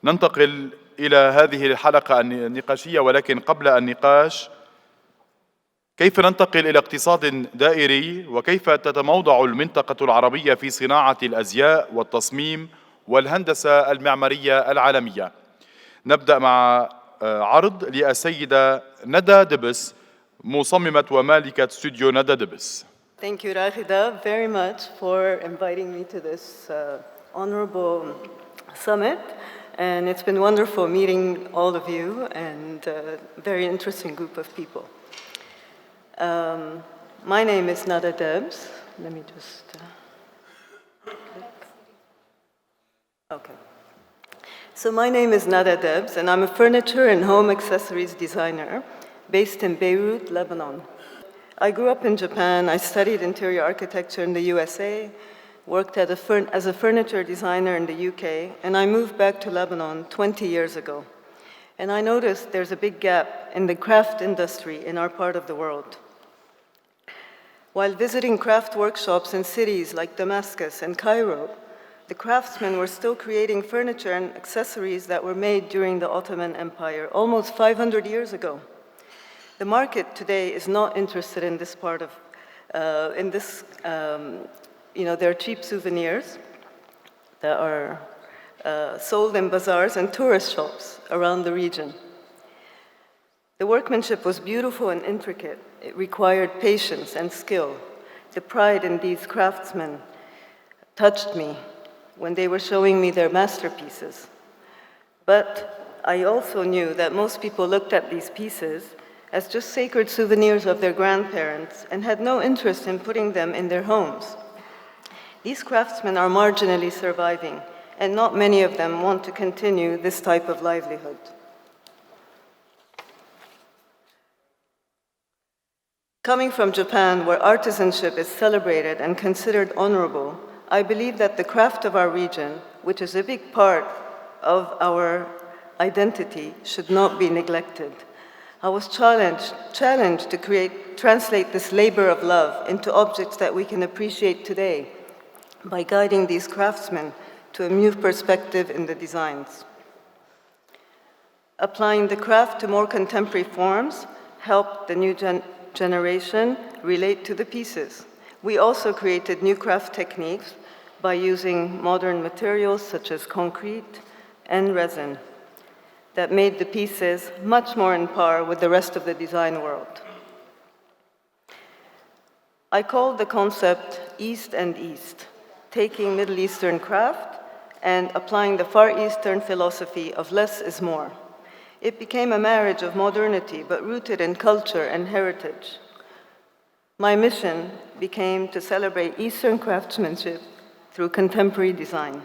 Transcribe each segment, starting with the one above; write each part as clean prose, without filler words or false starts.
ننتقل إلى هذه الحلقة النقاشية، ولكن قبل النقاش كيف ننتقل إلى اقتصاد دائري وكيف تتموضع المنطقة العربية في صناعة الأزياء والتصميم والهندسة المعمارية العالمية. نبدأ مع عرض للسيدة ندى دبس، مصممة ومالكة استوديو ندى دبس. Thank you, Rachida, very much for inviting me to this honorable summit. And it's been wonderful meeting all of you and a very interesting group of people. My name is Nada Debs. Let me just okay. So my name is Nada Debs, and I'm a furniture and home accessories designer based in Beirut, Lebanon. I grew up in Japan. I studied interior architecture in the USA, worked as a furniture designer in the UK, and I moved back to Lebanon 20 years ago. And I noticed there's a big gap in the craft industry in our part of the world. While visiting craft workshops in cities like Damascus and Cairo, the craftsmen were still creating furniture and accessories that were made during the Ottoman Empire, almost 500 years ago. The market today is not interested in this part of, they're cheap souvenirs that are sold in bazaars and tourist shops around the region. The workmanship was beautiful and intricate. It required patience and skill. The pride in these craftsmen touched me when they were showing me their masterpieces. But I also knew that most people looked at these pieces as just sacred souvenirs of their grandparents and had no interest in putting them in their homes. These craftsmen are marginally surviving, and not many of them want to continue this type of livelihood. Coming from Japan, where artisanship is celebrated and considered honorable, I believe that the craft of our region, which is a big part of our identity, should not be neglected. I was challenged to translate this labor of love into objects that we can appreciate today by guiding these craftsmen to a new perspective in the designs. Applying the craft to more contemporary forms helped the new generation relate to the pieces. We also created new craft techniques by using modern materials such as concrete and resin that made the pieces much more on par with the rest of the design world. I called the concept East and East, taking Middle Eastern craft and applying the Far Eastern philosophy of less is more. It became a marriage of modernity, but rooted in culture and heritage. My mission became to celebrate Eastern craftsmanship through contemporary design.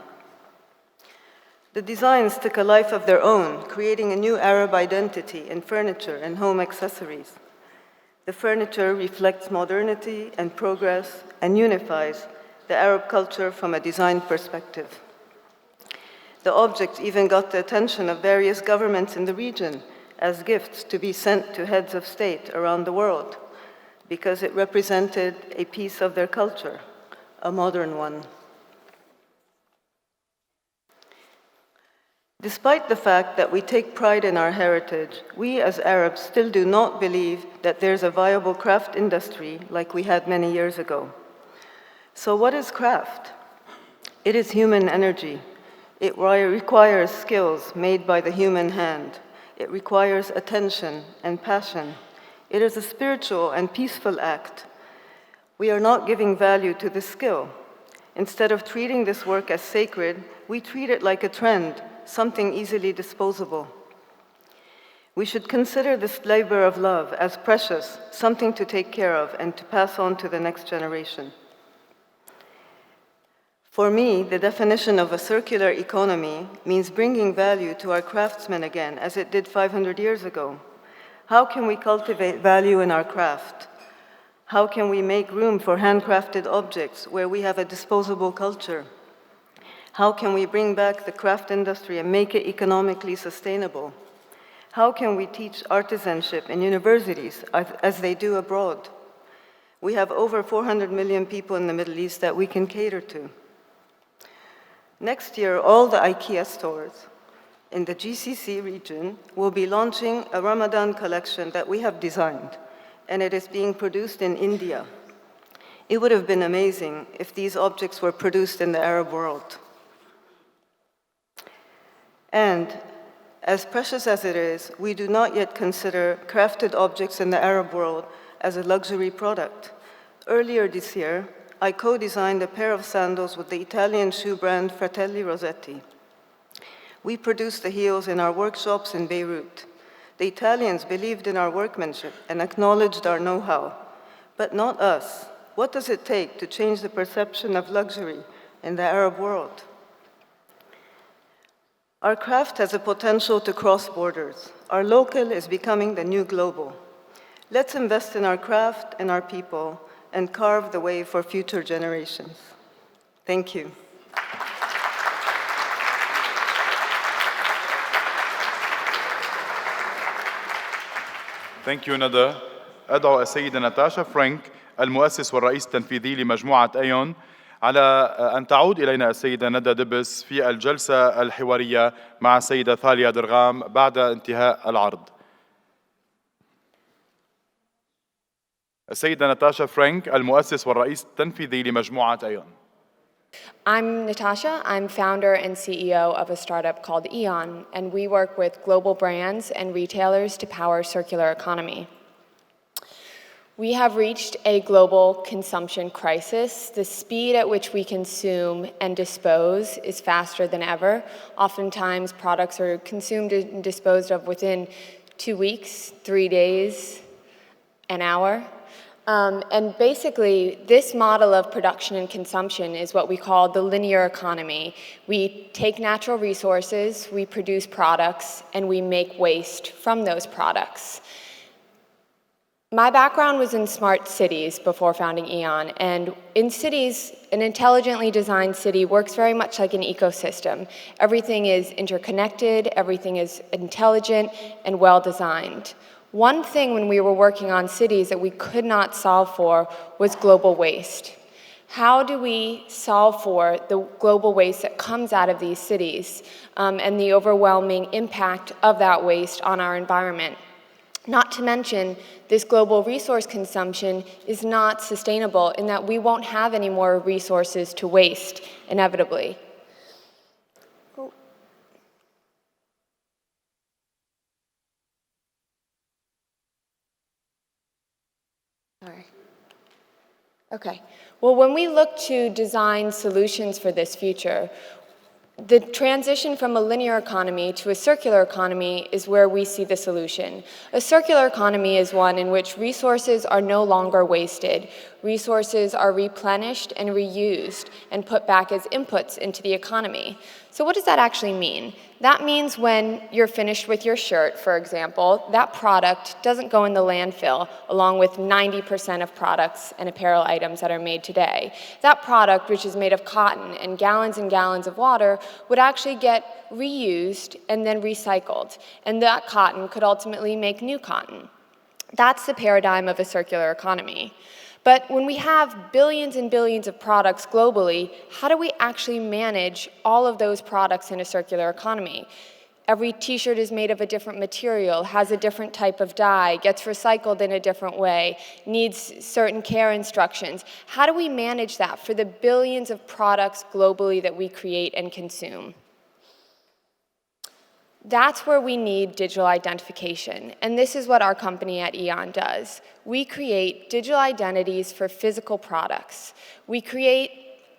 The designs took a life of their own, creating a new Arab identity in furniture and home accessories. The furniture reflects modernity and progress and unifies the Arab culture from a design perspective. The objects even got the attention of various governments in the region as gifts to be sent to heads of state around the world because it represented a piece of their culture, a modern one. Despite the fact that we take pride in our heritage, we as Arabs still do not believe that there's a viable craft industry like we had many years ago. So what is craft? It is human energy. It requires skills made by the human hand. It requires attention and passion. It is a spiritual and peaceful act. We are not giving value to this skill. Instead of treating this work as sacred, we treat it like a trend, something easily disposable. We should consider this labor of love as precious, something to take care of and to pass on to the next generation. For me, the definition of a circular economy means bringing value to our craftsmen again, as it did 500 years ago. How can we cultivate value in our craft? How can we make room for handcrafted objects where we have a disposable culture? How can we bring back the craft industry and make it economically sustainable? How can we teach artisanship in universities as they do abroad? We have over 400 million people in the Middle East that we can cater to. Next year, all the IKEA stores in the GCC region will be launching a Ramadan collection that we have designed, and it is being produced in India. It would have been amazing if these objects were produced in the Arab world. And as precious as it is, we do not yet consider crafted objects in the Arab world as a luxury product. Earlier this year, I co-designed a pair of sandals with the Italian shoe brand Fratelli Rossetti. We produced the heels in our workshops in Beirut. The Italians believed in our workmanship and acknowledged our know-how, but not us. What does it take to change the perception of luxury in the Arab world? Our craft has a potential to cross borders. Our local is becoming the new global. Let's invest in our craft and our people and carve the way for future generations. Thank you. Thank you, Nada. أدعو السيدة ناتاشا فرانك المؤسس والرئيس التنفيذي لمجموعة إيون على أن تعود إلينا السيدة ندى دبس في الجلسة الحوارية مع السيدة ثاليا درغام بعد انتهاء العرض. السيدة ناتاشا فرانك المؤسس والرئيس التنفيذي لمجموعة إيون. I'm Natasha. I'm founder and CEO of a startup called EON, and we work with global brands and retailers to power circular economy. We have reached a global consumption crisis. The speed at which we consume and dispose is faster than ever. Oftentimes, products are consumed and disposed of within 2 weeks, 3 days, an hour. And basically, this model of production and consumption is what we call the linear economy. We take natural resources, we produce products, and we make waste from those products. My background was in smart cities before founding EON, and in cities, an intelligently designed city works very much like an ecosystem. Everything is interconnected, everything is intelligent and well-designed. One thing when we were working on cities that we could not solve for was global waste. How do we solve for the global waste that comes out of these cities and the overwhelming impact of that waste on our environment? Not to mention, this global resource consumption is not sustainable in that we won't have any more resources to waste, inevitably. Okay. Well, when we look to design solutions for this future, the transition from a linear economy to a circular economy is where we see the solution. A circular economy is one in which resources are no longer wasted. Resources are replenished and reused and put back as inputs into the economy. So what does that actually mean? That means when you're finished with your shirt, for example, that product doesn't go in the landfill along with 90% of products and apparel items that are made today. That product, which is made of cotton and gallons of water, would actually get reused and then recycled. And that cotton could ultimately make new cotton. That's the paradigm of a circular economy. But when we have billions and billions of products globally, how do we actually manage all of those products in a circular economy? Every t-shirt is made of a different material, has a different type of dye, gets recycled in a different way, needs certain care instructions. How do we manage that for the billions of products globally that we create and consume? That's where we need digital identification, and this is what our company at EON does. We create digital identities for physical products. We create,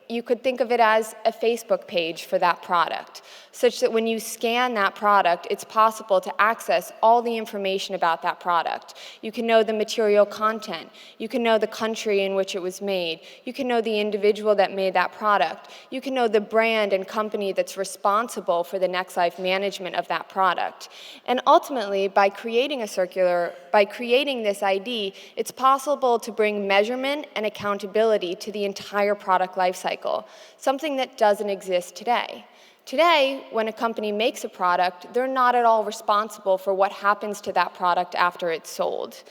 you could think of it as a Facebook page for that product, such that when you scan that product, it's possible to access all the information about that product. You can know the material content. You can know the country in which it was made. You can know the individual that made that product. You can know the brand and company that's responsible for the next life management of that product. And ultimately, by creating this ID, it's possible to bring measurement and accountability to the entire product lifecycle, something that doesn't exist today. Today, when a company makes a product, they're not at all responsible for what happens to that product after it's sold.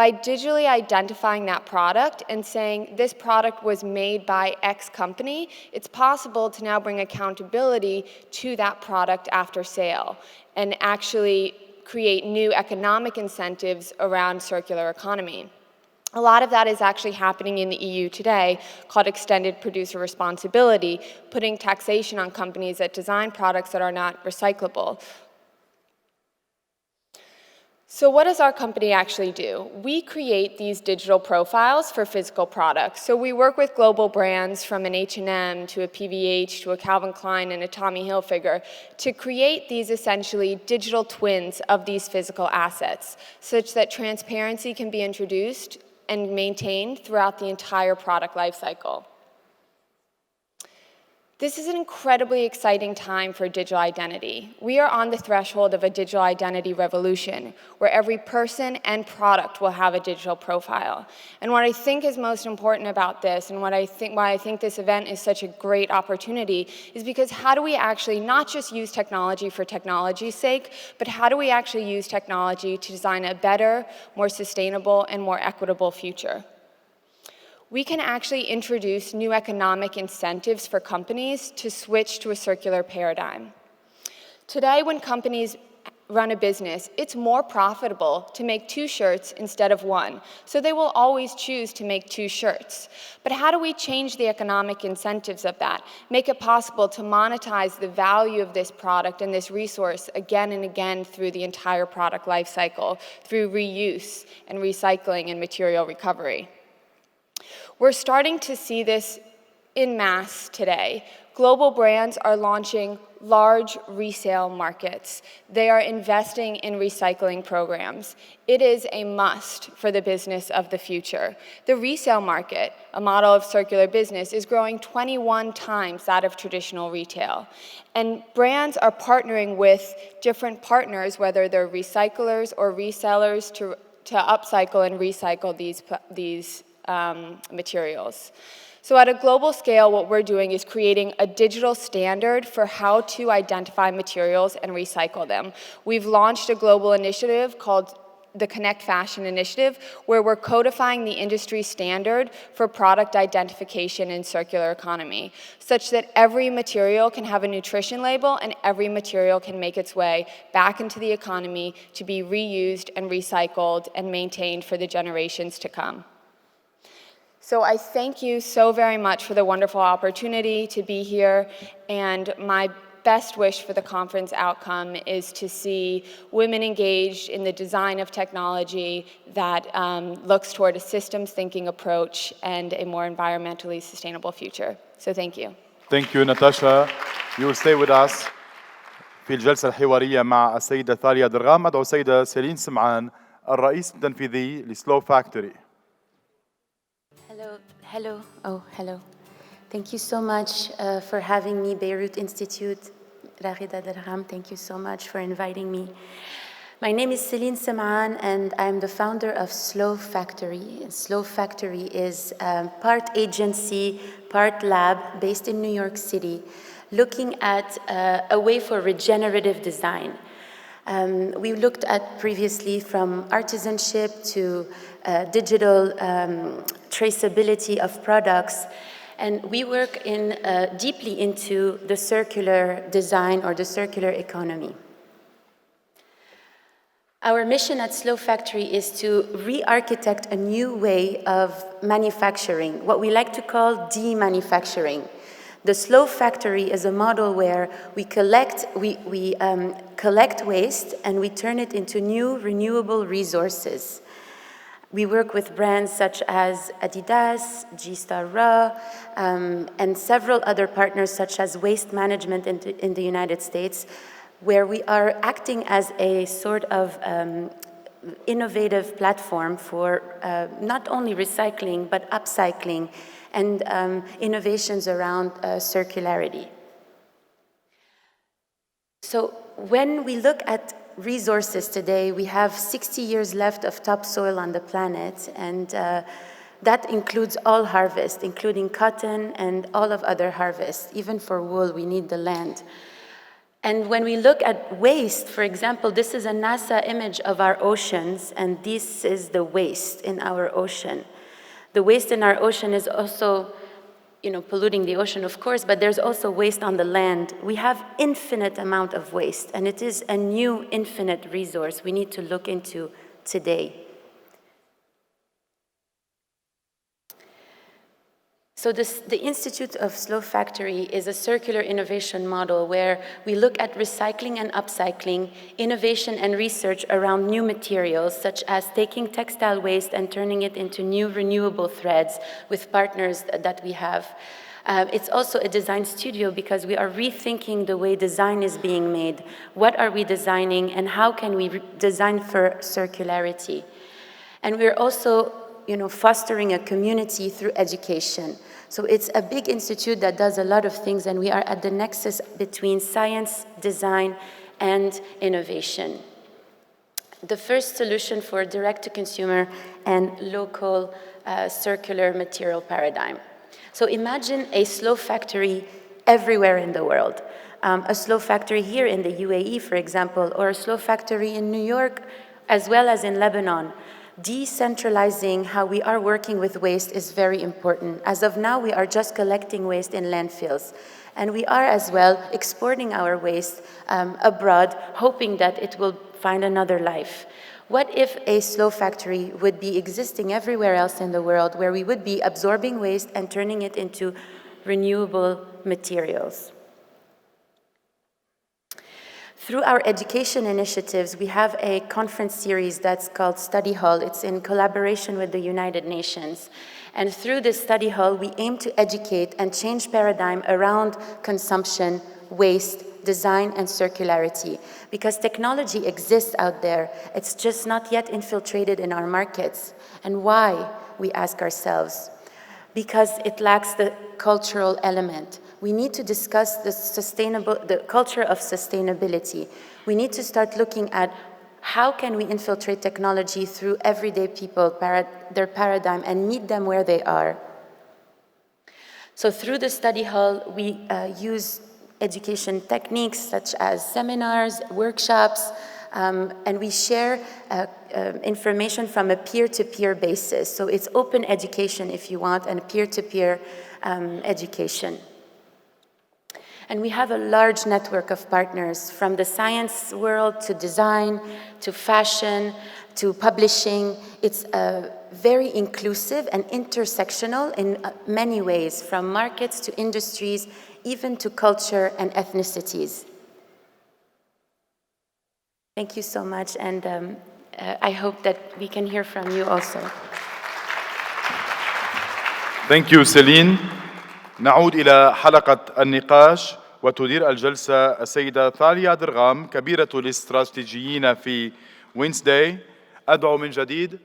By digitally identifying that product and saying this product was made by X company, it's possible to now bring accountability to that product after sale and actually create new economic incentives around circular economy. A lot of that is actually happening in the EU today, called extended producer responsibility, putting taxation on companies that design products that are not recyclable. So what does our company actually do? We create these digital profiles for physical products. So we work with global brands from an H&M to a PVH to a Calvin Klein and a Tommy Hilfiger to create these essentially digital twins of these physical assets such that transparency can be introduced and maintained throughout the entire product lifecycle. This is an incredibly exciting time for digital identity. We are on the threshold of a digital identity revolution where every person and product will have a digital profile. And what I think is most important about this and why I think this event is such a great opportunity is because how do we actually not just use technology for technology's sake, but how do we actually use technology to design a better, more sustainable, and more equitable future? We can actually introduce new economic incentives for companies to switch to a circular paradigm. Today, when companies run a business, it's more profitable to make 2 shirts instead of 1, so they will always choose to make 2 shirts. But how do we change the economic incentives of that, make it possible to monetize the value of this product and this resource again and again through the entire product life cycle, through reuse and recycling and material recovery? We're starting to see this en masse today. Global brands are launching large resale markets. They are investing in recycling programs. It is a must for the business of the future. The resale market, a model of circular business, is growing 21 times that of traditional retail. And brands are partnering with different partners, whether they're recyclers or resellers, to upcycle and recycle these materials. So at a global scale, what we're doing is creating a digital standard for how to identify materials and recycle them. We've launched a global initiative called the Connect Fashion Initiative, where we're codifying the industry standard for product identification in circular economy, such that every material can have a nutrition label and every material can make its way back into the economy to be reused and recycled and maintained for the generations to come. So I thank you so very much for the wonderful opportunity to be here, and my best wish for the conference outcome is to see women engaged in the design of technology that looks toward a systems thinking approach and a more environmentally sustainable future. So thank you. Thank you, Natasha. You will stay with us في الجلسة الحوارية مع السيدة ثاليا درغام. أدعو السيدة سيلين سمعان الرئيس التنفيذي لسلو فاكتوري. Hello. Thank you so much for having me, Beirut Institute. Raghida Dergham, thank you so much for inviting me. My name is Celine Semaan, and I'm the founder of Slow Factory. Slow Factory is part agency, part lab, based in New York City, looking at a way for regenerative design. We looked at previously from artisanship to digital traceability of products, and we work deeply into the circular design or the circular economy. Our mission at Slow Factory is to re-architect a new way of manufacturing, what we like to call de-manufacturing. The Slow Factory is a model where we collect waste and we turn it into new renewable resources. We work with brands such as Adidas, G-Star Raw, and several other partners such as Waste Management in the United States, where we are acting as a sort of innovative platform for not only recycling, but upcycling and innovations around circularity. So when we look at resources today, we have 60 years left of topsoil on the planet, and that includes all harvest, including cotton and all of other harvests. Even for wool, we need the land. And when we look at waste, for example, this is a NASA image of our oceans, and this is the waste in our ocean. The waste in our ocean is also, polluting the ocean, of course, but there's also waste on the land. We have infinite amount of waste, and it is a new infinite resource we need to look into today. So the Institute of Slow Factory is a circular innovation model where we look at recycling and upcycling, innovation and research around new materials, such as taking textile waste and turning it into new renewable threads with partners that we have. It's also a design studio because we are rethinking the way design is being made. What are we designing and how can we design for circularity? And we're also fostering a community through education. So it's a big institute that does a lot of things, and we are at the nexus between science, design, and innovation. The first solution for direct-to-consumer and local circular material paradigm. So imagine a slow factory everywhere in the world. A slow factory here in the UAE, for example, or a slow factory in New York, as well as in Lebanon. Decentralizing how we are working with waste is very important. As of now, we are just collecting waste in landfills. And we are as well exporting our waste abroad, hoping that it will find another life. What if a slow factory would be existing everywhere else in the world, where we would be absorbing waste and turning it into renewable materials? Through our education initiatives, we have a conference series that's called Study Hall. It's in collaboration with the United Nations. And through this study hall, we aim to educate and change paradigm around consumption, waste, design, and circularity. Because technology exists out there, it's just not yet infiltrated in our markets. And why, we ask ourselves? Because it lacks the cultural element. We need to discuss the culture of sustainability. We need to start looking at how can we infiltrate technology through everyday people, their paradigm, and meet them where they are. So through the study hall, we use education techniques such as seminars, workshops, and we share information from a peer-to-peer basis. So it's open education, if you want, and peer-to-peer education. And we have a large network of partners, from the science world to design, to fashion, to publishing. It's very inclusive and intersectional in many ways, from markets to industries, even to culture and ethnicities. Thank you so much, and I hope that we can hear from you also. Thank you, Celine. نعود إلى حلقة النقاش، وتدير الجلسة السيدة ثاليا درغام، كبيرة الاستراتيجيين في وينسداي. أدعو من جديد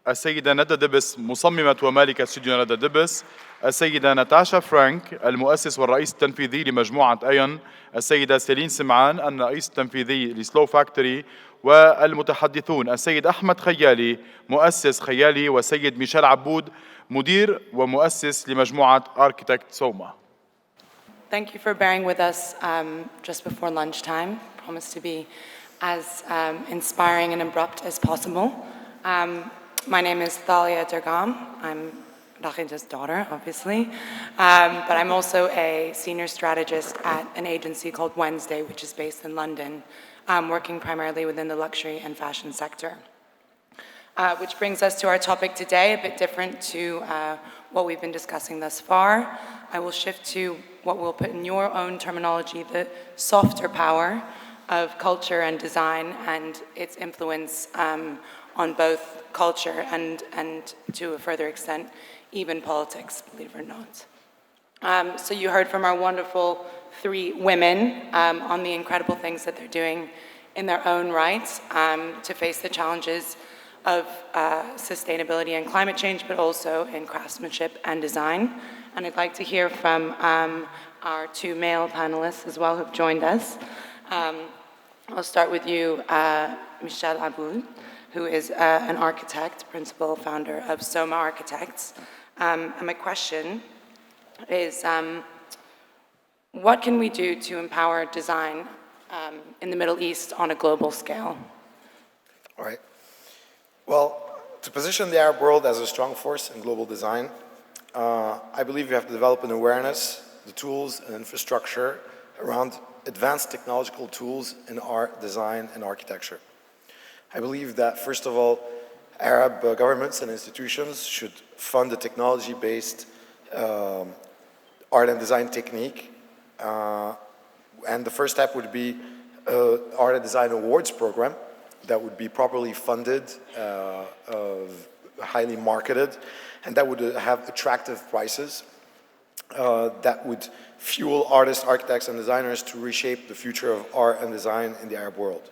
السيدة ندى دبس، مصممة ومالكة استوديو ندى دبس، السيدة ناتاشا فرانك، المؤسس والرئيس التنفيذي لمجموعة ايون، السيدة سيلين سمعان، الرئيس التنفيذي لسلو فاكتوري، والمتحدثون السيد أحمد خيالي، مؤسس خيالي، والسيد ميشيل عبود، مدير ومؤسس لمجموعة Architect SOMA. Thank you for bearing with us just before lunchtime. Promise to be as inspiring and abrupt as possible. My name is Thalia Dergham. I'm Rakhida's daughter, obviously. But I'm also a senior strategist at an agency called Wednesday, which is based in London, working primarily within the luxury and fashion sector. Which brings us to our topic today, a bit different to what we've been discussing thus far. I will shift to what we'll put in your own terminology, the softer power of culture and design and its influence on both culture and to a further extent, even politics, believe it or not. So you heard from our wonderful three women on the incredible things that they're doing in their own right to face the challenges of sustainability and climate change, but also in craftsmanship and design. And I'd like to hear from our two male panelists as well who've joined us. I'll start with you, Michel Abboud, who is an architect, principal founder of SOMA Architects. And my question is, what can we do to empower design in the Middle East on a global scale? All right. Well, to position the Arab world as a strong force in global design, I believe we have to develop an awareness, the tools and infrastructure around advanced technological tools in art, design, and architecture. I believe that, first of all, Arab governments and institutions should fund the technology-based art and design technique. And the first step would be art and design awards program that would be properly funded, highly marketed, and that would have attractive prices that would fuel artists, architects, and designers to reshape the future of art and design in the Arab world.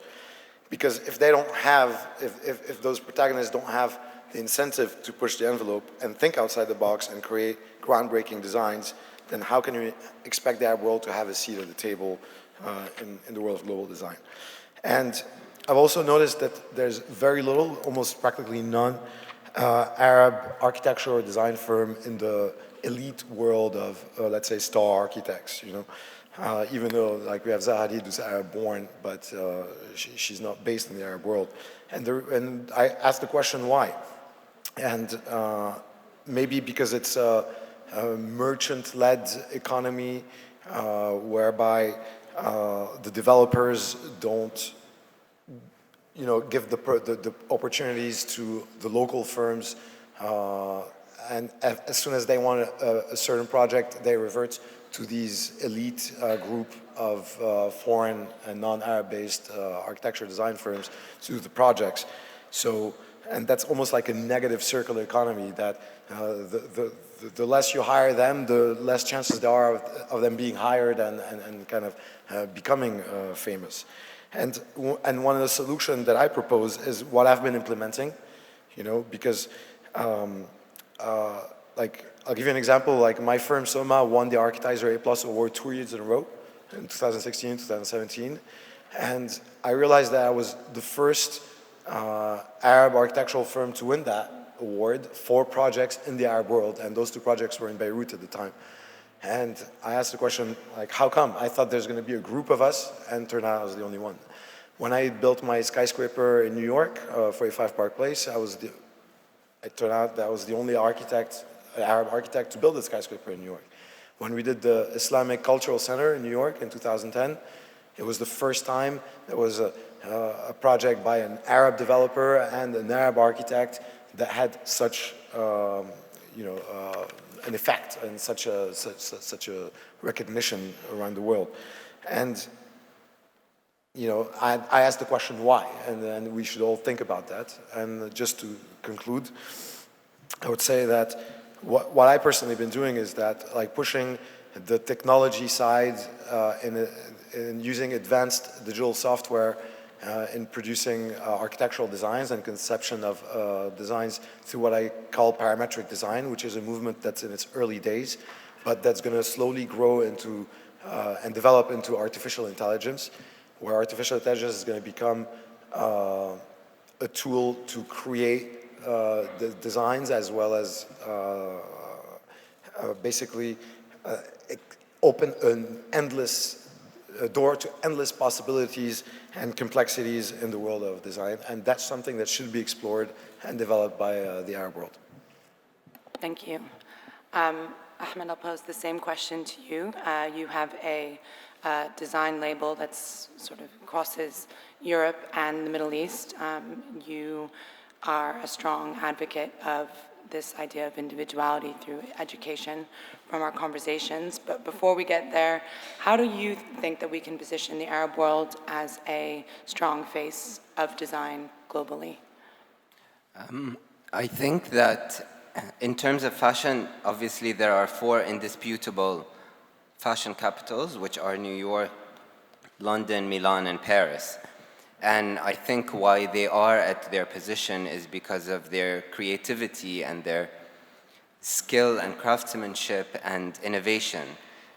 Because if they don't have, if those protagonists don't have the incentive to push the envelope and think outside the box and create groundbreaking designs, then how can we expect the Arab world to have a seat at the table in the world of global design? And I've also noticed that there's very little, almost practically none, Arab architecture or design firm in the elite world of, let's say, star architects, you know. Even though, like, we have Zaha Hadid, who's Arab-born, but she's not based in the Arab world. And I asked the question, why? And maybe because it's a merchant-led economy whereby the developers don't, you know, give the opportunities to the local firms, and as soon as they want a certain project, they revert to these elite group of foreign and non-Arab-based architecture design firms to do the projects. So, and that's almost like a negative circular economy that the less you hire them, the less chances there are of them being hired and kind of becoming famous. And one of the solutions that I propose is what I've been implementing, you know, because like, I'll give you an example, like my firm SOMA won the Architizer A+ award 2 years in a row, in 2016, 2017. And I realized that I was the first Arab architectural firm to win that award for projects in the Arab world, and those 2 projects were in Beirut at the time. And I asked the question, like, how come? I thought there's going to be a group of us, and turned out I was the only one. When I built my skyscraper in New York, 45 Park Place, it turned out that I was the only architect, Arab architect, to build a skyscraper in New York. When we did the Islamic Cultural Center in New York in 2010, it was the first time there was a project by an Arab developer and an Arab architect that had such, you know, an effect and such a recognition around the world. And, you know, I asked the question why, and then we should all think about that. And just to conclude, I would say that what I personally been doing is that, like, pushing the technology side in using advanced digital software in producing architectural designs and conception of designs through what I call parametric design, which is a movement that's in its early days, but that's going to slowly grow into and develop into artificial intelligence, where artificial intelligence is going to become a tool to create the designs, as well as basically open a door to endless possibilities and complexities in the world of design. And that's something that should be explored and developed by the Arab world. Thank you. Ahmed, I'll pose the same question to you. You have a design label that's sort of crosses Europe and the Middle East. You are a strong advocate of this idea of individuality through education from our conversations. But before we get there, how do you think that we can position the Arab world as a strong face of design globally? I think that in terms of fashion, obviously there are 4 indisputable fashion capitals, which are New York, London, Milan, and Paris. And I think why they are at their position is because of their creativity and their skill and craftsmanship and innovation.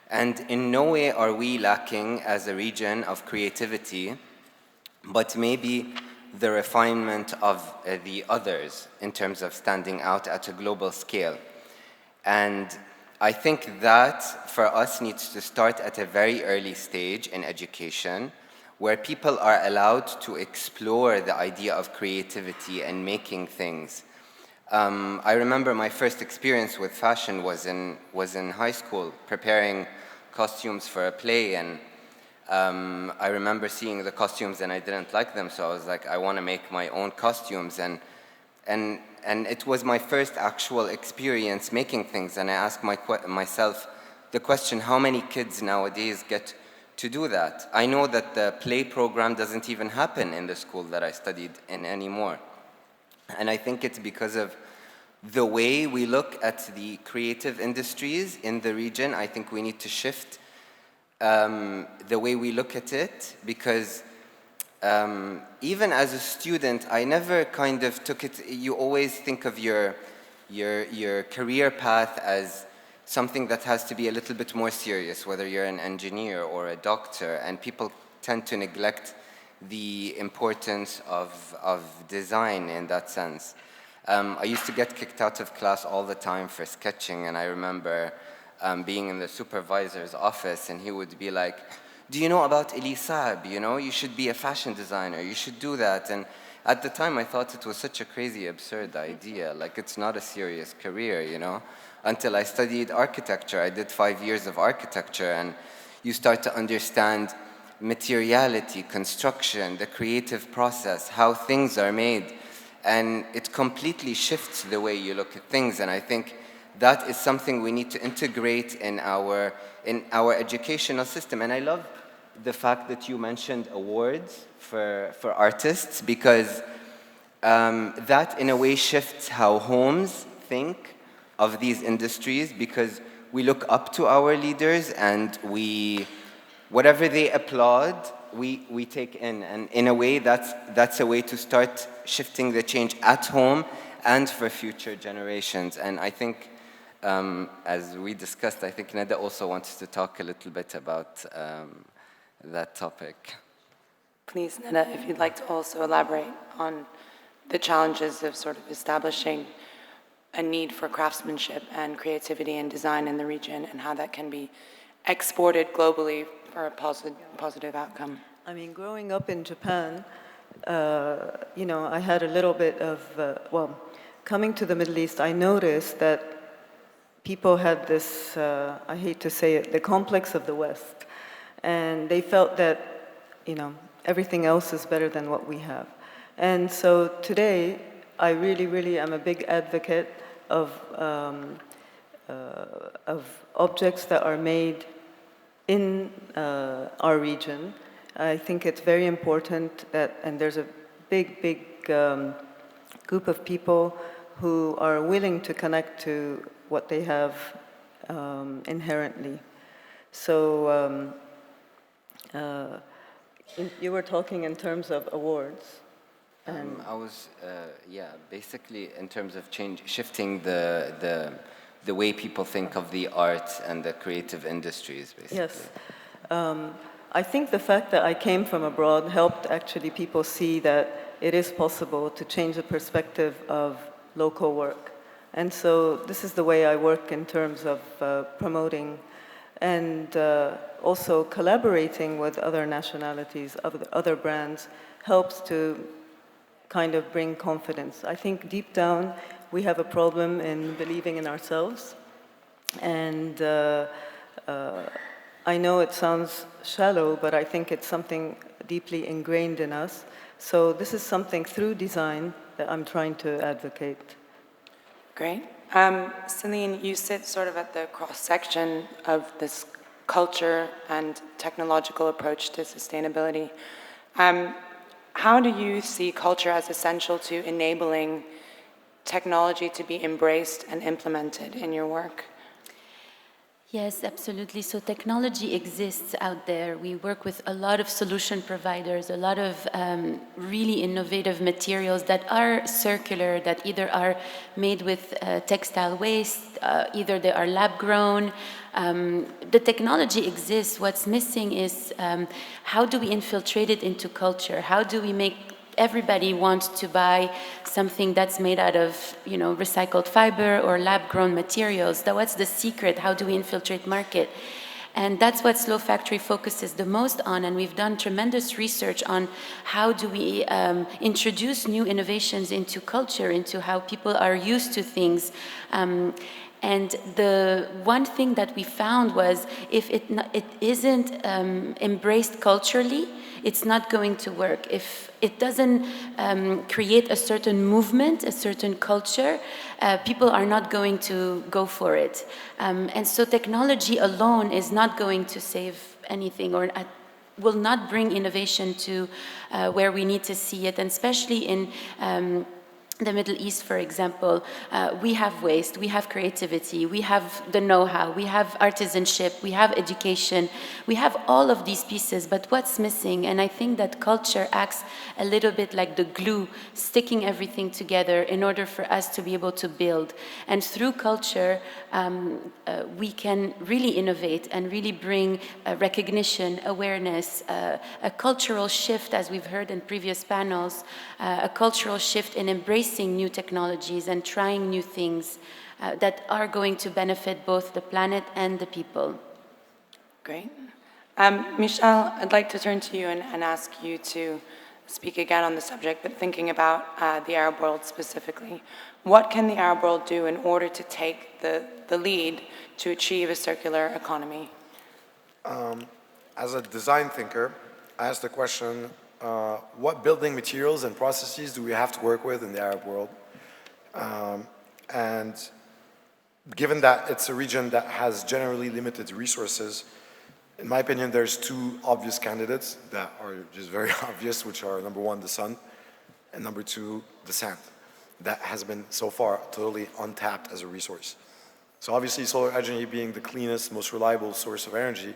And in no way are we lacking as a region of creativity, but maybe the refinement of the others in terms of standing out at a global scale. And I think that for us needs to start at a very early stage in education, where people are allowed to explore the idea of creativity and making things. I remember my first experience with fashion was in high school, preparing costumes for a play, and I remember seeing the costumes and I didn't like them, so I was like, I want to make my own costumes, and it was my first actual experience making things, and I asked myself the question, how many kids nowadays get to do that? I know that the play program doesn't even happen in the school that I studied in anymore. And I think it's because of the way we look at the creative industries in the region. I think we need to shift the way we look at it, because even as a student, I never kind of took it, you always think of your career path as something that has to be a little bit more serious, whether you're an engineer or a doctor, and people tend to neglect the importance of design in that sense. I used to get kicked out of class all the time for sketching, and I remember being in the supervisor's office, and he would be like, do you know about Elisab? You know, you should be a fashion designer, you should do that. And at the time, I thought it was such a crazy, absurd idea. Like, it's not a serious career, you know? Until I studied architecture. I did 5 years of architecture, and you start to understand materiality, construction, the creative process, how things are made. And it completely shifts the way you look at things. And I think that is something we need to integrate in our educational system. And I love the fact that you mentioned awards for artists, because that in a way shifts how homes think of these industries, because we look up to our leaders, and whatever they applaud, we take in. And in a way, that's a way to start shifting the change at home and for future generations. And I think, as we discussed, I think Neda also wants to talk a little bit about that topic. Please, Neda, if you'd like to also elaborate on the challenges of sort of establishing a need for craftsmanship and creativity and design in the region, and how that can be exported globally for a positive outcome. I mean, growing up in Japan, you know, I had a little bit of, coming to the Middle East, I noticed that people had this, I hate to say it, the complex of the West. And they felt that, you know, everything else is better than what we have. And so today, I really, really am a big advocate of objects that are made in our region. I think it's very important that, and there's a big group of people who are willing to connect to what they have inherently. So you were talking in terms of awards. I was, basically in terms of shifting the way people think of the arts and the creative industries, basically. Yes. I think the fact that I came from abroad helped actually people see that it is possible to change the perspective of local work. And so this is the way I work in terms of promoting and also collaborating with other nationalities, other brands, helps to kind of bring confidence. I think deep down we have a problem in believing in ourselves, and I know it sounds shallow, but I think it's something deeply ingrained in us. So this is something through design that I'm trying to advocate. Great. Celine, you sit sort of at the cross-section of this culture and technological approach to sustainability. How do you see culture as essential to enabling technology to be embraced and implemented in your work? Yes, absolutely. So technology exists out there. We work with a lot of solution providers, a lot of really innovative materials that are circular, that either are made with textile waste, either they are lab grown. The technology exists. What's missing is how do we infiltrate it into culture? How do we make everybody want to buy something that's made out of, you know, recycled fiber or lab-grown materials? What's the secret? How do we infiltrate market? And that's what Slow Factory focuses the most on, and we've done tremendous research on how do we introduce new innovations into culture, into how people are used to things. And the one thing that we found was if it isn't embraced culturally, it's not going to work. If it doesn't create a certain movement, a certain culture, people are not going to go for it. And so technology alone is not going to save anything, or will not bring innovation to where we need to see it, and especially in the Middle East, for example, we have waste, we have creativity, we have the know-how, we have artisanship, we have education, we have all of these pieces, but what's missing? And I think that culture acts a little bit like the glue, sticking everything together in order for us to be able to build. And through culture, we can really innovate and really bring recognition, awareness, a cultural shift, as we've heard in previous panels, a cultural shift in embracing new technologies and trying new things that are going to benefit both the planet and the people. Great. Michel, I'd like to turn to you and ask you to speak again on the subject, but thinking about the Arab world specifically. What can the Arab world do in order to take the lead to achieve a circular economy? As a design thinker, I asked the question, what building materials and processes do we have to work with in the Arab world? And given that it's a region that has generally limited resources, in my opinion, there's two obvious candidates that are just very obvious, which are number one, the sun, and number two, the sand. That has been so far totally untapped as a resource. So obviously solar energy being the cleanest, most reliable source of energy,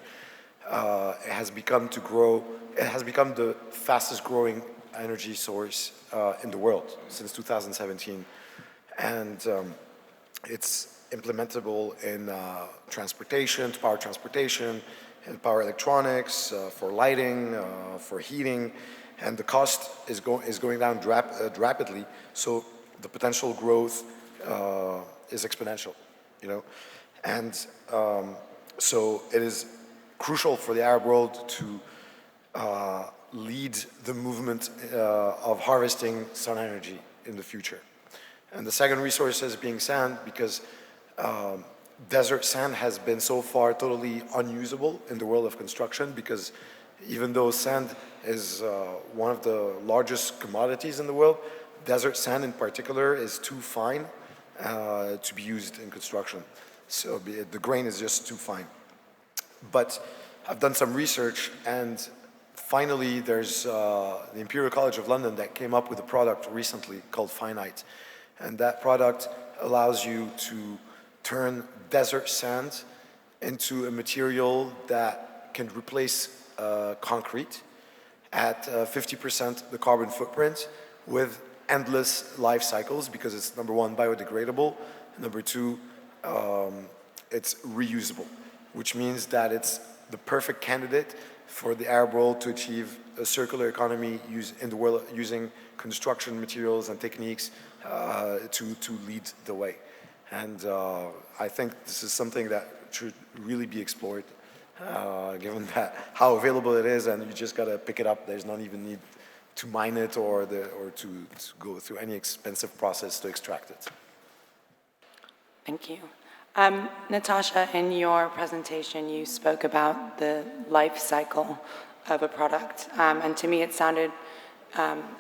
it has become the fastest growing energy source in the world since 2017. And it's implementable in transportation, to power transportation, and power electronics, for lighting, for heating, and the cost is going down rapidly. So the potential growth is exponential, you know, and so it is crucial for the Arab world to lead the movement of harvesting sun energy in the future. And the second resource is being sand, because desert sand has been so far totally unusable in the world of construction, because even though sand is one of the largest commodities in the world, desert sand in particular is too fine to be used in construction. So the grain is just too fine. But I've done some research, and finally there's the Imperial College of London that came up with a product recently called Finite. And that product allows you to turn desert sand into a material that can replace concrete at 50% the carbon footprint, with endless life cycles, because it's number one, biodegradable, and number two, it's reusable, which means that it's the perfect candidate for the Arab world to achieve a circular economy in the world, using construction materials and techniques to lead the way. And I think this is something that should really be explored, given that how available it is, and you just gotta pick it up. There's not even need to mine it or to go through any expensive process to extract it. Thank you. Natasha, in your presentation, you spoke about the life cycle of a product. And to me, it sounded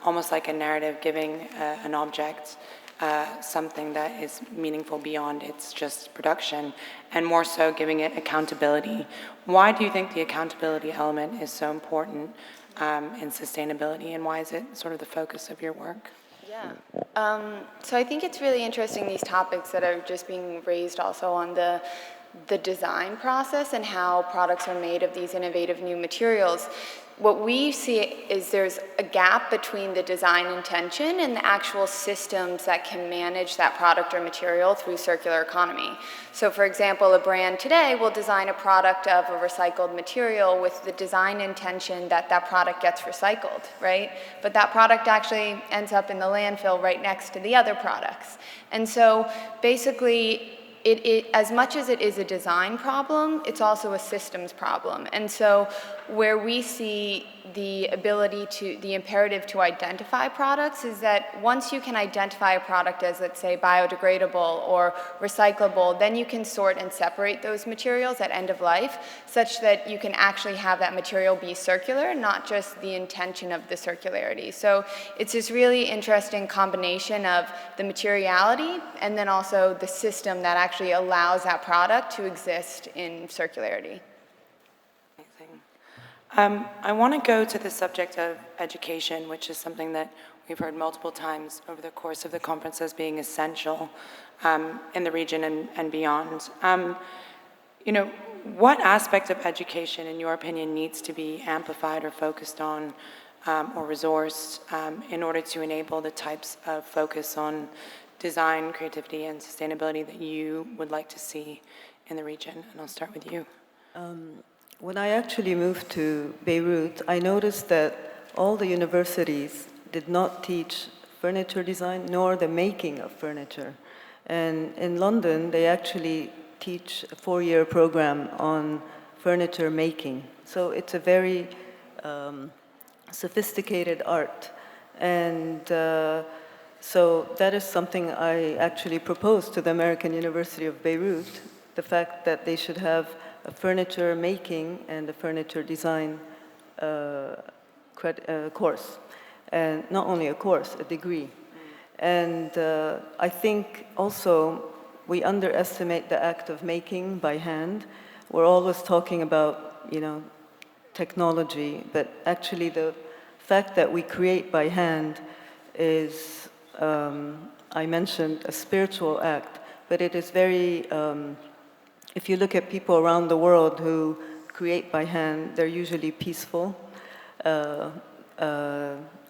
almost like a narrative giving an object something that is meaningful beyond its just production, and more so giving it accountability. Why do you think the accountability element is so important in sustainability, and why is it sort of the focus of your work? Yeah. So I think it's really interesting, these topics that are just being raised also on the design process and how products are made of these innovative new materials. What we see is there's a gap between the design intention and the actual systems that can manage that product or material through circular economy. So for example, a brand today will design a product of a recycled material with the design intention that that product gets recycled, right? But that product actually ends up in the landfill right next to the other products. And so basically, as much as it is a design problem, it's also a systems problem. And so where we see the imperative to identify products is that once you can identify a product as, let's say, biodegradable or recyclable, then you can sort and separate those materials at end of life such that you can actually have that material be circular, not just the intention of the circularity. So it's this really interesting combination of the materiality and then also the system that actually allows that product to exist in circularity. I want to go to the subject of education, which is something that we've heard multiple times over the course of the conference as being essential in the region and beyond. You know, what aspect of education, in your opinion, needs to be amplified or focused on or resourced in order to enable the types of focus on design, creativity, and sustainability that you would like to see in the region? And I'll start with you. When I actually moved to Beirut, I noticed that all the universities did not teach furniture design nor the making of furniture. And in London, they actually teach a 4-year program on furniture making. So it's a very sophisticated art. And so that is something I actually proposed to the American University of Beirut, the fact that they should have a furniture making and a furniture design course. And not only a course, a degree. And I think also we underestimate the act of making by hand. We're always talking about, you know, technology, but actually the fact that we create by hand is, I mentioned, a spiritual act, but it is very, if you look at people around the world who create by hand, they're usually peaceful. A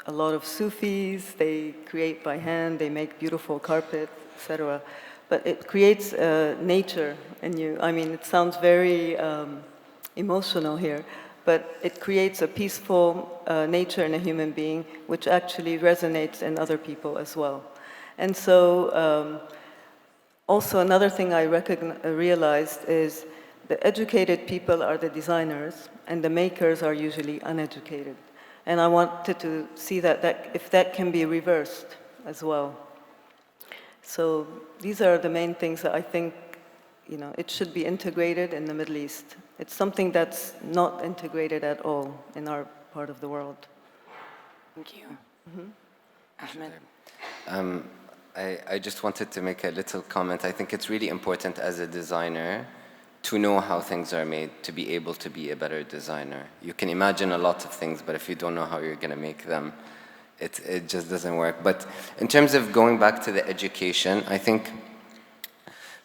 lot of Sufis, they create by hand, they make beautiful carpet, etc. But it creates nature in you. I mean, it sounds very emotional here, but it creates a peaceful nature in a human being, which actually resonates in other people as well. And so, also another thing I realized is the educated people are the designers, and the makers are usually uneducated. And I wanted to see that if that can be reversed as well. So these are the main things that I think, you know, it should be integrated in the Middle East. It's something that's not integrated at all in our part of the world. Thank you. Ahmed. I just wanted to make a little comment. I think it's really important as a designer to know how things are made, to be able to be a better designer. You can imagine a lot of things, but if you don't know how you're going to make them, it just doesn't work. But in terms of going back to the education, I think,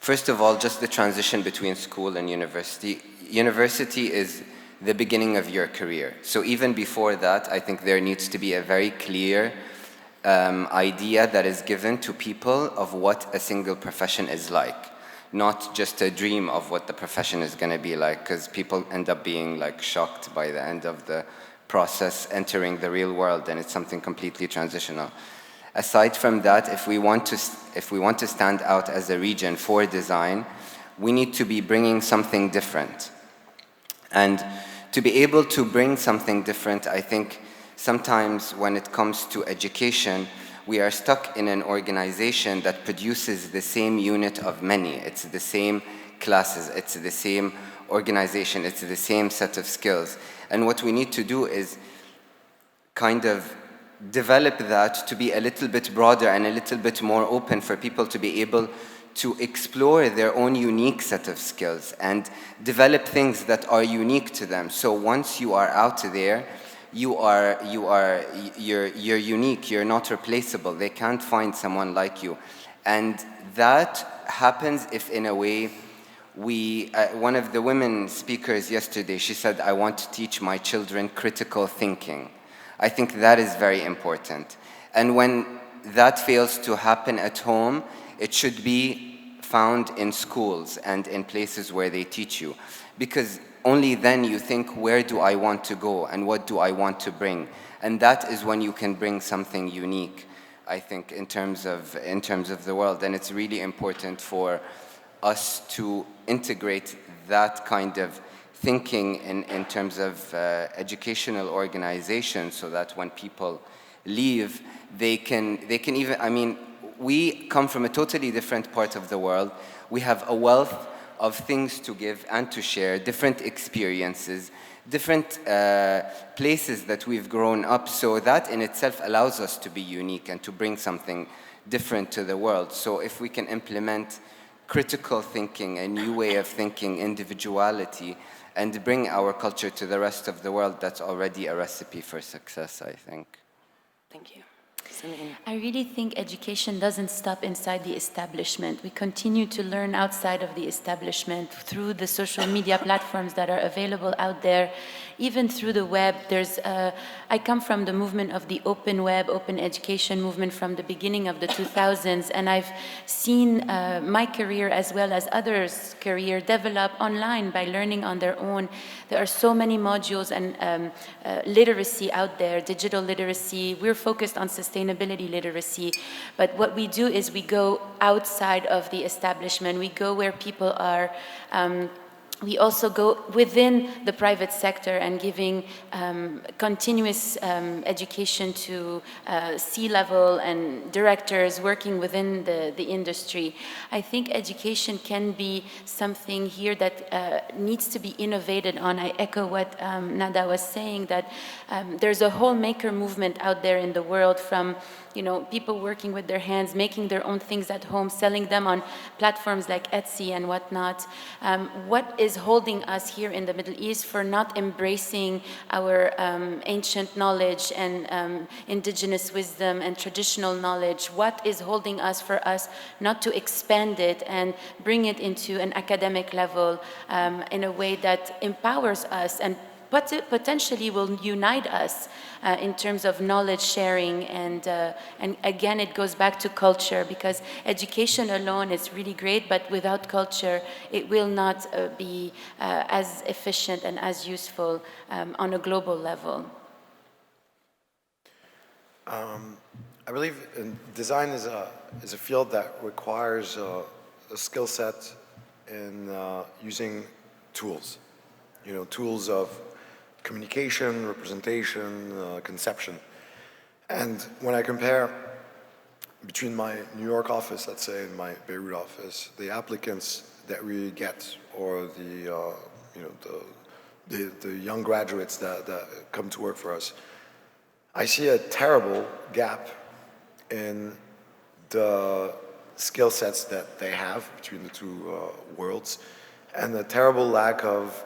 first of all, just the transition between school and university. University is the beginning of your career. So even before that, I think there needs to be a very clear idea that is given to people of what a single profession is like. Not just a dream of what the profession is going to be like, because people end up being like shocked by the end of the process, entering the real world, and it's something completely transitional. Aside from that, if we want to stand out as a region for design, we need to be bringing something different. And to be able to bring something different, I think sometimes when it comes to education, we are stuck in an organization that produces the same unit of many. It's the same classes, it's the same organization, it's the same set of skills. And what we need to do is kind of develop that to be a little bit broader and a little bit more open for people to be able to explore their own unique set of skills and develop things that are unique to them. So once you are out there, you're unique, you're not replaceable. They can't find someone like you. And that happens if in a way one of the women speakers yesterday, she said, I want to teach my children critical thinking. I think that is very important. And when that fails to happen at home, it should be found in schools and in places where they teach you. Because only then you think, where do I want to go and what do I want to bring? And that is when you can bring something unique, I think, in terms of the world. And it's really important for us to integrate that kind of thinking in terms of educational organization, so that when people leave, they can even, I mean, we come from a totally different part of the world. We have a wealth of things to give and to share, different experiences, different places that we've grown up. So that in itself allows us to be unique and to bring something different to the world. So if we can implement critical thinking, a new way of thinking, individuality, and bring our culture to the rest of the world, that's already a recipe for success, I think. Thank you. Celine. I really think education doesn't stop inside the establishment. We continue to learn outside of the establishment through the social media platforms that are available out there, even through the web. I come from the movement of the open web, open education movement from the beginning of the 2000s, and I've seen my career as well as others' career develop online by learning on their own. There are so many modules and literacy out there, digital literacy. We're focused on sustainability literacy, but what we do is we go outside of the establishment. We go where people are. We also go within the private sector and giving continuous education to C-level and directors working within the industry. I think education can be something here that needs to be innovated on. I echo what Nada was saying, that there's a whole maker movement out there in the world, from people working with their hands, making their own things at home, selling them on platforms like Etsy and whatnot. What is holding us here in the Middle East for not embracing our ancient knowledge and indigenous wisdom and traditional knowledge? What is holding us for us not to expand it and bring it into an academic level in a way that empowers us and potentially will unite us in terms of knowledge sharing, and again it goes back to culture, because education alone is really great, but without culture it will not be as efficient and as useful on a global level. I believe design is a field that requires a skill set in using tools, tools of communication, representation, conception. And when I compare between my New York office, let's say, and my Beirut office, the applicants that we get, or the young graduates that come to work for us, I see a terrible gap in the skill sets that they have between the two worlds, and a terrible lack of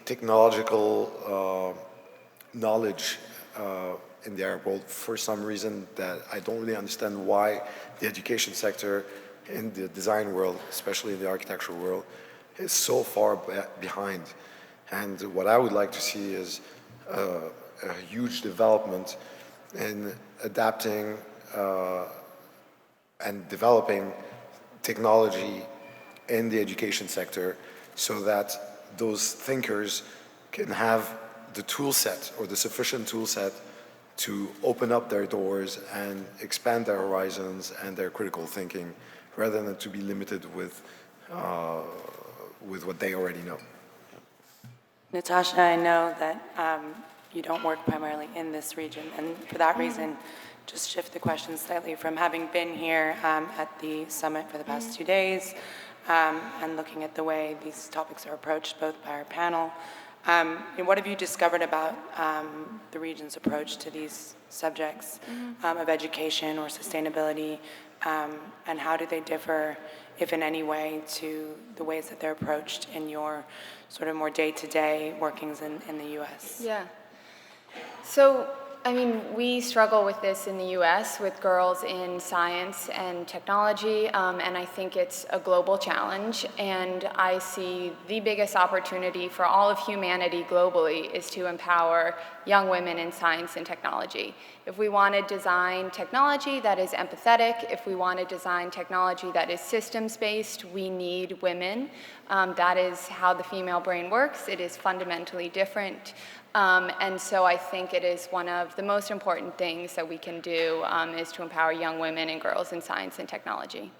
technological knowledge in the Arab world, for some reason that I don't really understand why the education sector in the design world, especially in the architectural world, is so far behind. And what I would like to see is a huge development in adapting and developing technology in the education sector, so that those thinkers can have the tool set, or the sufficient tool set, to open up their doors and expand their horizons and their critical thinking, rather than to be limited with what they already know. Natasha, I know that you don't work primarily in this region, and for that reason, just shift the question slightly from having been here at the summit for the past 2 days, and looking at the way these topics are approached both by our panel. What have you discovered about the region's approach to these subjects of education or sustainability, and how do they differ, if in any way, to the ways that they're approached in your sort of more day-to-day workings in the US? Yeah. So, I mean, we struggle with this in the US with girls in science and technology, and I think it's a global challenge, and I see the biggest opportunity for all of humanity globally is to empower young women in science and technology. If we want to design technology that is empathetic, if we want to design technology that is systems-based, we need women. That is how the female brain works. It is fundamentally different. And so I think it is one of the most important things that we can do is to empower young women and girls in science and technology.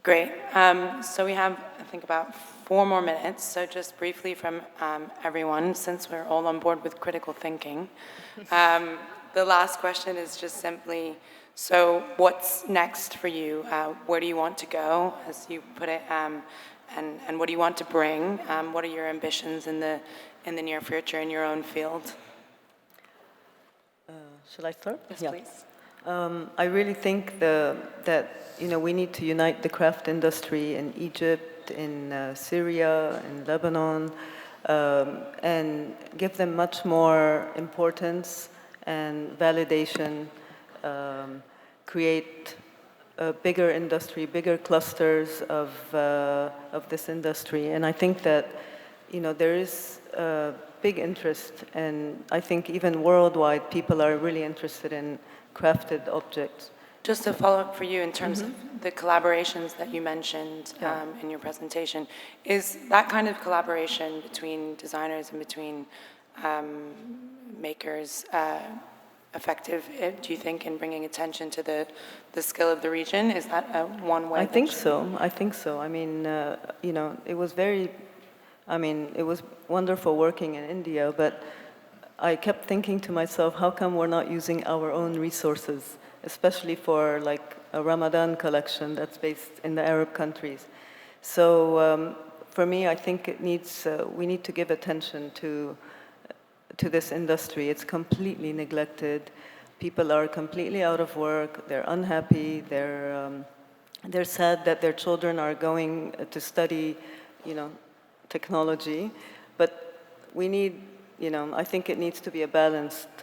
Great. So we have, I think, about 4 more minutes. So just briefly from everyone, since we're all on board with critical thinking, the last question is just simply, so what's next for you? Where do you want to go, as you put it, and what do you want to bring? What are your ambitions in the near future in your own field? Shall I start? Yes, Yeah. please. I really think that we need to unite the craft industry in Egypt, in Syria, in Lebanon, and give them much more importance and validation, create a bigger industry, bigger clusters of this industry. And I think that there is big interest, and I think even worldwide people are really interested in crafted objects. Just to follow up for you in terms of the collaborations that you mentioned in your presentation, is that kind of collaboration between designers and between makers effective, do you think, in bringing attention to the skill of the region? Is that one way? I think so. I mean, it was wonderful working in India, but I kept thinking to myself, how come we're not using our own resources, especially for like a Ramadan collection that's based in the Arab countries. So for me, I think we need to give attention to this industry. It's completely neglected. People are completely out of work. They're unhappy. They're sad that their children are going to study, technology. But we need, I think it needs to be a balanced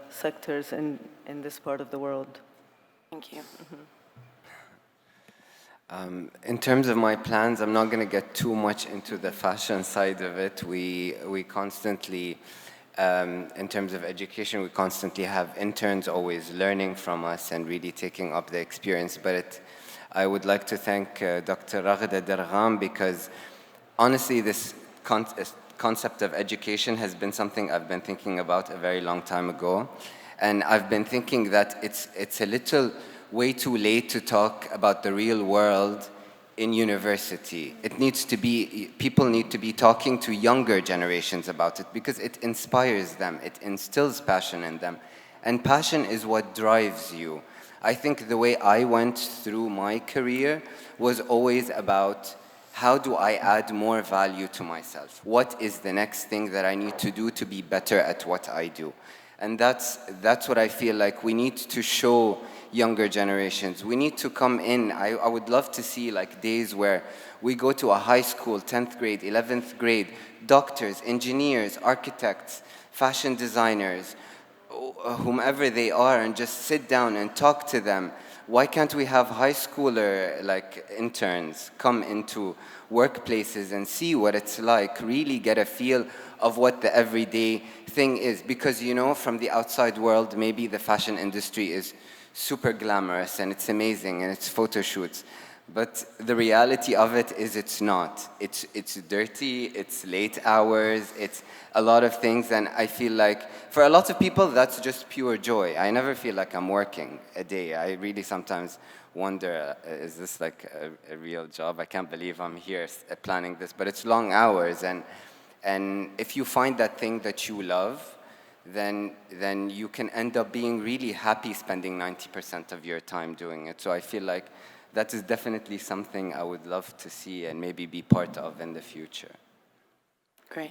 sectors in this part of the world. Thank you. In terms of my plans, I'm not going to get too much into the fashion side of it. We constantly, in terms of education, we constantly have interns always learning from us and really taking up the experience. But I would like to thank Dr. Raghida Dergham, because honestly, this concept of education has been something I've been thinking about a very long time ago. And I've been thinking that it's a little way too late to talk about the real world in university. People need to be talking to younger generations about it, because it inspires them, it instills passion in them. And passion is what drives you. I think the way I went through my career was always about, how do I add more value to myself? What is the next thing that I need to do to be better at what I do? And that's what I feel like we need to show younger generations. We need to come in. I would love to see like days where we go to a high school, 10th grade, 11th grade, doctors, engineers, architects, fashion designers, whomever they are, and just sit down and talk to them. Why can't we have high schooler like interns come into workplaces and see what it's like, really get a feel of what the everyday thing is? Because from the outside world, maybe the fashion industry is super glamorous and it's amazing and it's photo shoots. But the reality of it is it's not. It's dirty, it's late hours, it's a lot of things, and I feel like for a lot of people that's just pure joy. I never feel like I'm working a day. I really sometimes wonder, is this like a real job? I can't believe I'm here planning this, but it's long hours, and if you find that thing that you love, then you can end up being really happy spending 90% of your time doing it. So I feel like that is definitely something I would love to see and maybe be part of in the future. Great.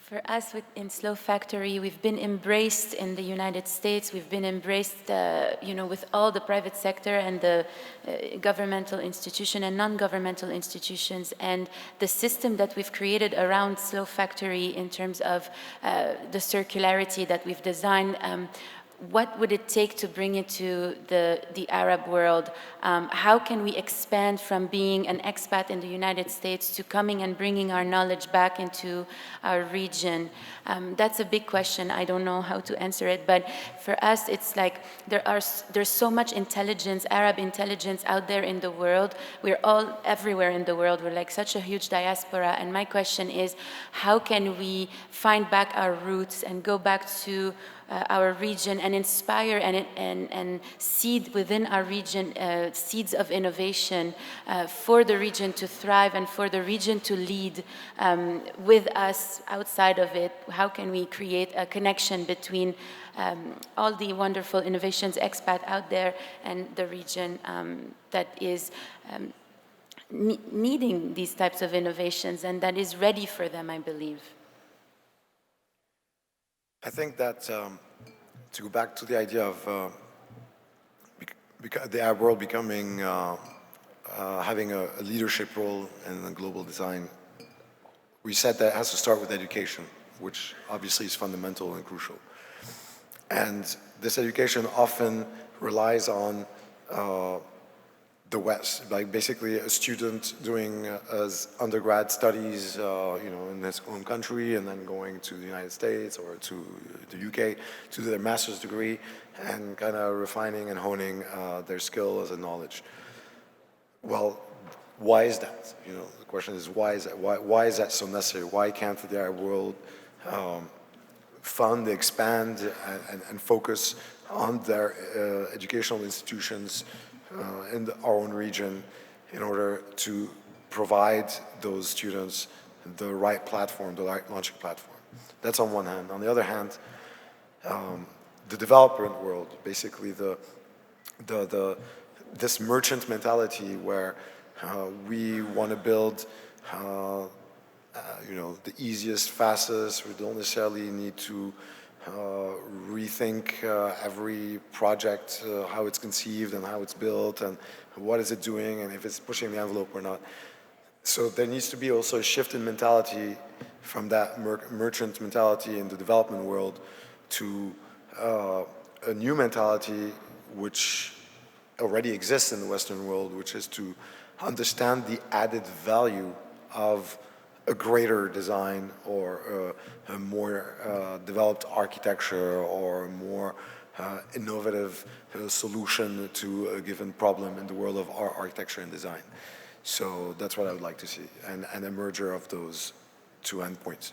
For us in Slow Factory, we've been embraced in the United States. We've been embraced, with all the private sector and the governmental institution and non-governmental institutions. And the system that we've created around Slow Factory in terms of the circularity that we've designed, what would it take to bring it to the Arab world? How can we expand from being an expat in the United States to coming and bringing our knowledge back into our region? That's a big question. I don't know how to answer it, but for us, it's like there's so much intelligence, Arab intelligence out there in the world. We're all everywhere in the world. We're like such a huge diaspora, and my question is, how can we find back our roots and go back to our region and inspire and seed within our region seeds of innovation for the region to thrive and for the region to lead with us outside of it. How can we create a connection between all the wonderful innovations expat out there and the region that is needing these types of innovations and that is ready for them, I believe. I think that to go back to the idea of the Arab world becoming, having a leadership role in the global design, we said that it has to start with education, which obviously is fundamental and crucial. And this education often relies on the West, like basically a student doing as undergrad studies, in his own country, and then going to the United States or to the UK to do their master's degree, and kind of refining and honing their skills and knowledge. Well, why is that? The question is, why is that? Why is that so necessary? Why can't the Arab world fund, expand, and focus on their educational institutions in our own region in order to provide those students the right platform, the right launching platform? That's on one hand. On the other hand, the development world, basically this merchant mentality where we want to build the easiest, fastest. We don't necessarily need to rethink every project, how it's conceived and how it's built and what is it doing and if it's pushing the envelope or not. So there needs to be also a shift in mentality from that merchant mentality in the development world to a new mentality which already exists in the Western world, which is to understand the added value of a greater design or a more developed architecture or a more innovative solution to a given problem in the world of architecture and design. So that's what I would like to see, and a merger of those two endpoints.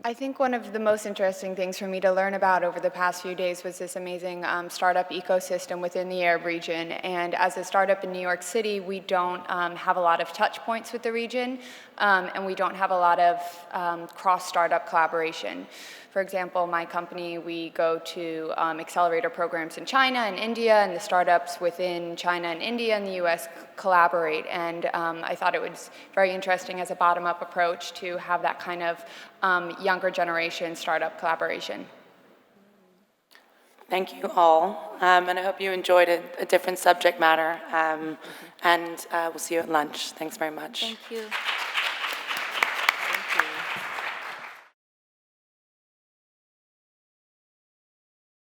I think one of the most interesting things for me to learn about over the past few days was this amazing startup ecosystem within the Arab region. And as a startup in New York City, we don't have a lot of touch points with the region, and we don't have a lot of cross-startup collaboration. For example, my company, we go to accelerator programs in China and India, and the startups within China and India and the US collaborate. And I thought it was very interesting as a bottom-up approach to have that kind of younger generation startup collaboration. Thank you all, and I hope you enjoyed a different subject matter, and we'll see you at lunch. Thanks very much. Thank you.